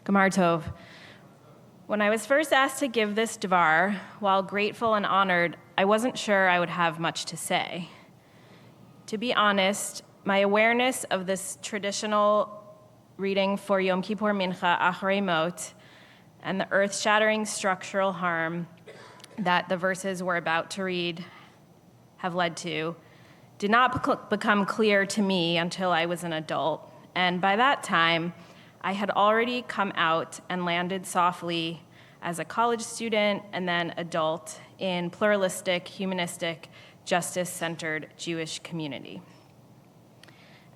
Gemar Tov. When I was first asked to give this dvar, while grateful and honored, I wasn't sure I would have much to say. To be honest, my awareness of this traditional reading for Yom Kippur Mincha Acharei Mot and the earth-shattering structural harm that the verses we're about to read have led to did not become clear to me until I was an adult. And by that time, I had already come out and landed softly as a college student and then adult in pluralistic, humanistic, justice-centered Jewish community.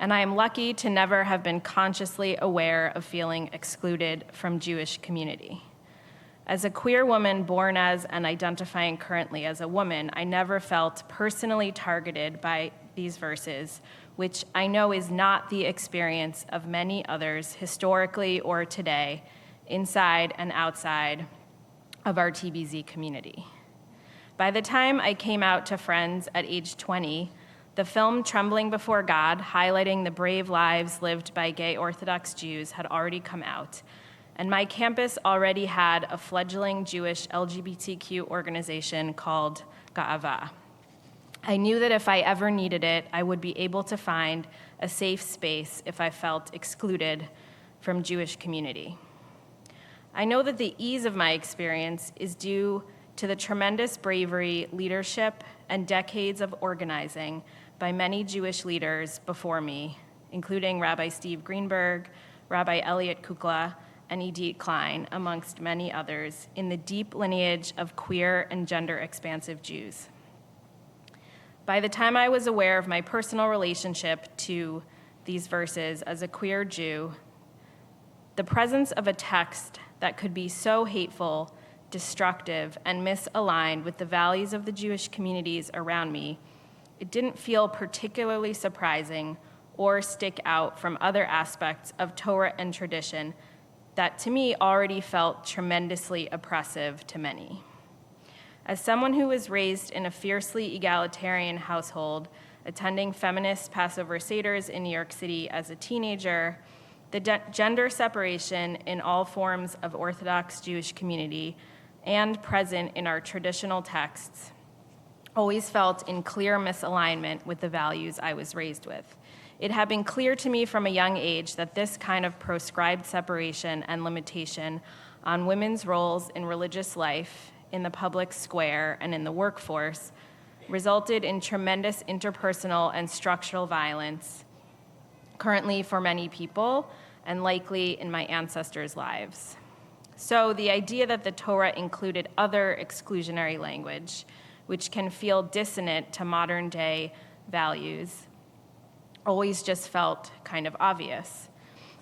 And I am lucky to never have been consciously aware of feeling excluded from Jewish community. As a queer woman born as and identifying currently as a woman, I never felt personally targeted by these verses, which I know is not the experience of many others historically or today, inside and outside of our TBZ community. By the time I came out to friends at age 20, the film Trembling Before God, highlighting the brave lives lived by gay Orthodox Jews, had already come out, and my campus already had a fledgling Jewish LGBTQ organization called Ga'ava. I knew that if I ever needed it, I would be able to find a safe space if I felt excluded from Jewish community. I know that the ease of my experience is due to the tremendous bravery, leadership, and decades of organizing by many Jewish leaders before me, including Rabbi Steve Greenberg, Rabbi Elliot Kukla, and Idit Klein, amongst many others, in the deep lineage of queer and gender-expansive Jews. By the time I was aware of my personal relationship to these verses as a queer Jew, the presence of a text that could be so hateful, destructive, and misaligned with the values of the Jewish communities around me, it didn't feel particularly surprising or stick out from other aspects of Torah and tradition that to me already felt tremendously oppressive to many. As someone who was raised in a fiercely egalitarian household, attending feminist Passover Seders in New York City as a teenager, the gender separation in all forms of Orthodox Jewish community and present in our traditional texts always felt in clear misalignment with the values I was raised with. It had been clear to me from a young age that this kind of proscribed separation and limitation on women's roles in religious life, in the public square, and in the workforce resulted in tremendous interpersonal and structural violence, currently for many people, and likely in my ancestors' lives. So the idea that the Torah included other exclusionary language, which can feel dissonant to modern day values, always just felt kind of obvious.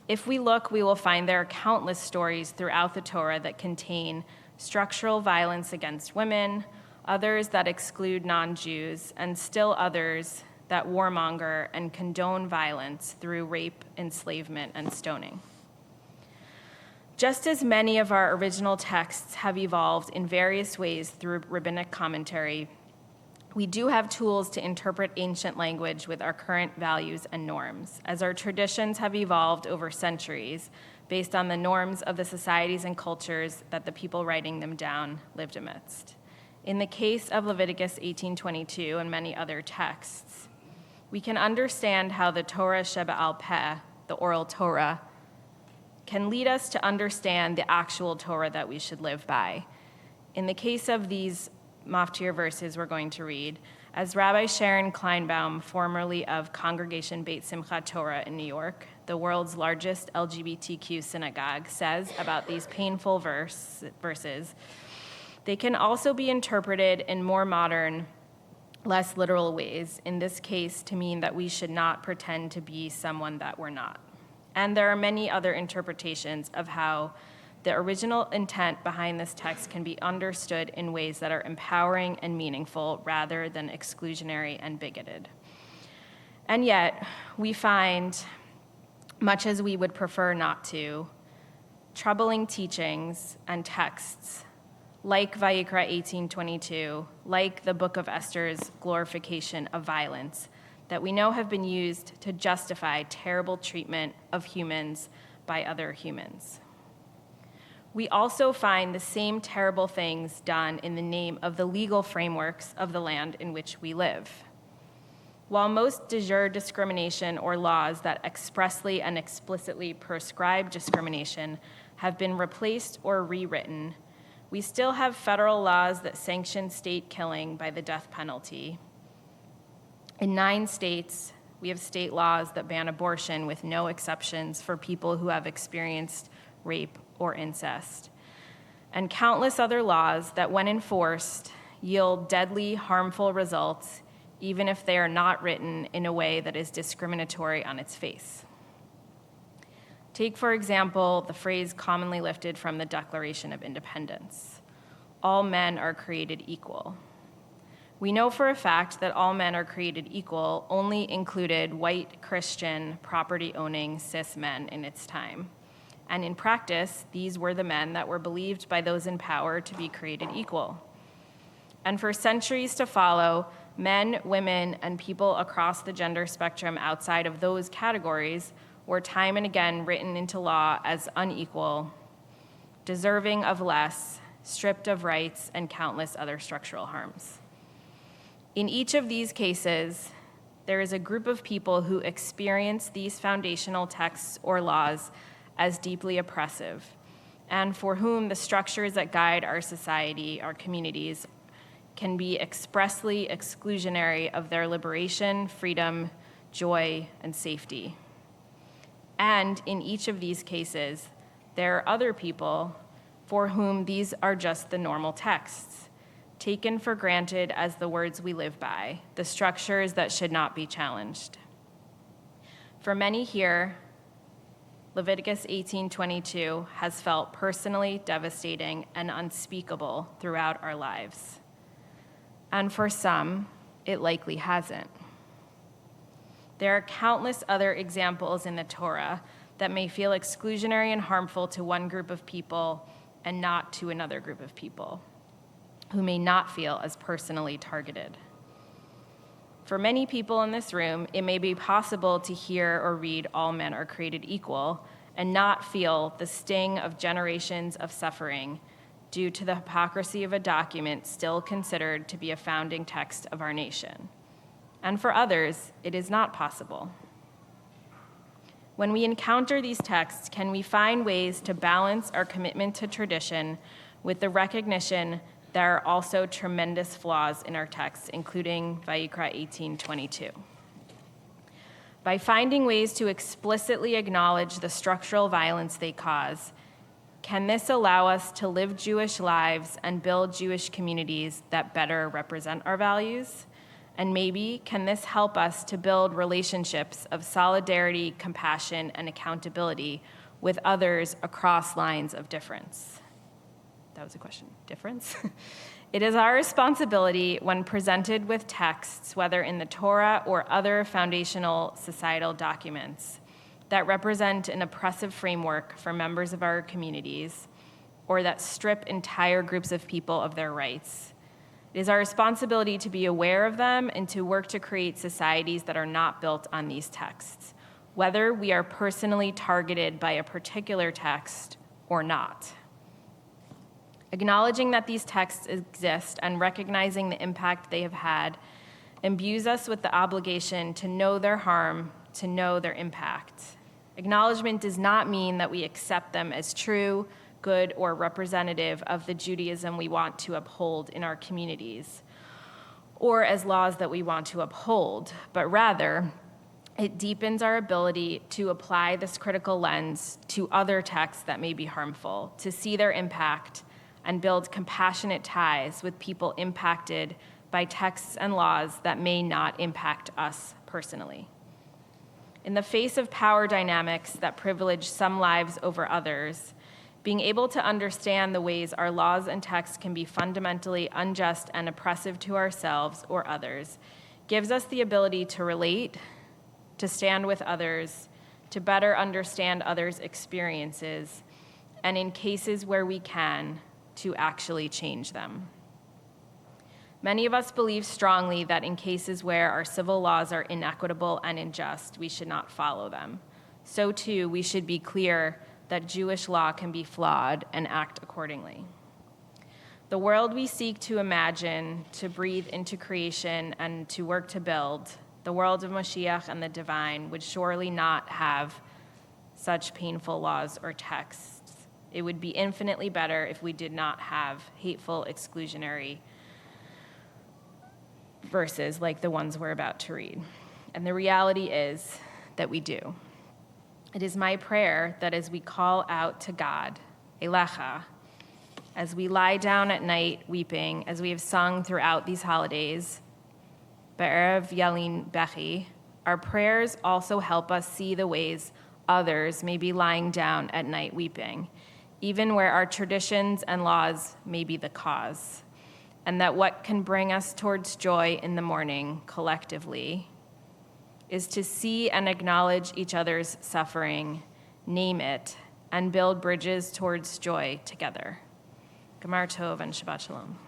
If we look, we will find there are countless stories throughout the Torah that contain structural violence against women, others that exclude non-Jews, and still others that warmonger and condone violence through rape, enslavement, and stoning. Just as many of our original texts have evolved in various ways through rabbinic commentary, we do have tools to interpret ancient language with our current values and norms, as our traditions have evolved over centuries based on the norms of the societies and cultures that the people writing them down lived amidst. In the case of Leviticus 18:22 and many other texts, we can understand how the Torah Sheba'al Peh, the oral Torah, can lead us to understand the actual Torah that we should live by. In the case of these Maftir verses we're going to read, as Rabbi Sharon Kleinbaum, formerly of Congregation Beit Simchat Torah in New York, the world's largest LGBTQ synagogue, says about these painful verses, they can also be interpreted in more modern, less literal ways, in this case to mean that we should not pretend to be someone that we're not. And there are many other interpretations of how the original intent behind this text can be understood in ways that are empowering and meaningful rather than exclusionary and bigoted. And yet, we find, much as we would prefer not to, troubling teachings and texts like Vayikra 18:22, like the Book of Esther's glorification of violence, that we know have been used to justify terrible treatment of humans by other humans. We also find the same terrible things done in the name of the legal frameworks of the land in which we live. While most de jure discrimination or laws that expressly and explicitly prescribe discrimination have been replaced or rewritten, we still have federal laws that sanction state killing by the death penalty. In 9 states, we have state laws that ban abortion with no exceptions for people who have experienced rape or incest, and countless other laws that, when enforced, yield deadly, harmful results, even if they are not written in a way that is discriminatory on its face. Take, for example, the phrase commonly lifted from the Declaration of Independence: all men are created equal. We know for a fact that all men are created equal only included white, Christian, property-owning, cis men in its time. And in practice, these were the men that were believed by those in power to be created equal. And for centuries to follow, men, women, and people across the gender spectrum outside of those categories were time and again written into law as unequal, deserving of less, stripped of rights, and countless other structural harms. In each of these cases, there is a group of people who experience these foundational texts or laws as deeply oppressive, and for whom the structures that guide our society, our communities, can be expressly exclusionary of their liberation, freedom, joy, and safety. And in each of these cases, there are other people for whom these are just the normal texts, taken for granted as the words we live by, the structures that should not be challenged. For many here, Leviticus 18:22 has felt personally devastating and unspeakable throughout our lives. And for some, it likely hasn't. There are countless other examples in the Torah that may feel exclusionary and harmful to one group of people and not to another group of people, who may not feel as personally targeted. For many people in this room, it may be possible to hear or read all men are created equal and not feel the sting of generations of suffering due to the hypocrisy of a document still considered to be a founding text of our nation. And for others, it is not possible. When we encounter these texts, can we find ways to balance our commitment to tradition with the recognition there are also tremendous flaws in our texts, including Vayikra 18:22. By finding ways to explicitly acknowledge the structural violence they cause, can this allow us to live Jewish lives and build Jewish communities that better represent our values? And maybe can this help us to build relationships of solidarity, compassion, and accountability with others across lines of difference? That was a question. Difference? It is our responsibility when presented with texts, whether in the Torah or other foundational societal documents, that represent an oppressive framework for members of our communities or that strip entire groups of people of their rights. It is our responsibility to be aware of them and to work to create societies that are not built on these texts, whether we are personally targeted by a particular text or not. Acknowledging that these texts exist and recognizing the impact they have had imbues us with the obligation to know their harm, to know their impact. Acknowledgement does not mean that we accept them as true, good, or representative of the Judaism we want to uphold in our communities, or as laws that we want to uphold, but rather, it deepens our ability to apply this critical lens to other texts that may be harmful, to see their impact, and build compassionate ties with people impacted by texts and laws that may not impact us personally. In the face of power dynamics that privilege some lives over others, being able to understand the ways our laws and texts can be fundamentally unjust and oppressive to ourselves or others gives us the ability to relate, to stand with others, to better understand others' experiences, and in cases where we can, to actually change them. Many of us believe strongly that in cases where our civil laws are inequitable and unjust, we should not follow them. So too, we should be clear that Jewish law can be flawed and act accordingly. The world we seek to imagine, to breathe into creation, and to work to build, the world of Mashiach and the divine, would surely not have such painful laws or texts. It would be infinitely better if we did not have hateful, exclusionary verses like the ones we're about to read. And the reality is that we do. It is my prayer that as we call out to God, Elecha, as we lie down at night weeping, as we have sung throughout these holidays, Be'erev Yalin Bechi, our prayers also help us see the ways others may be lying down at night weeping, even where our traditions and laws may be the cause, and that what can bring us towards joy in the morning collectively is to see and acknowledge each other's suffering, name it, and build bridges towards joy together. Gemar Tov and Shabbat Shalom.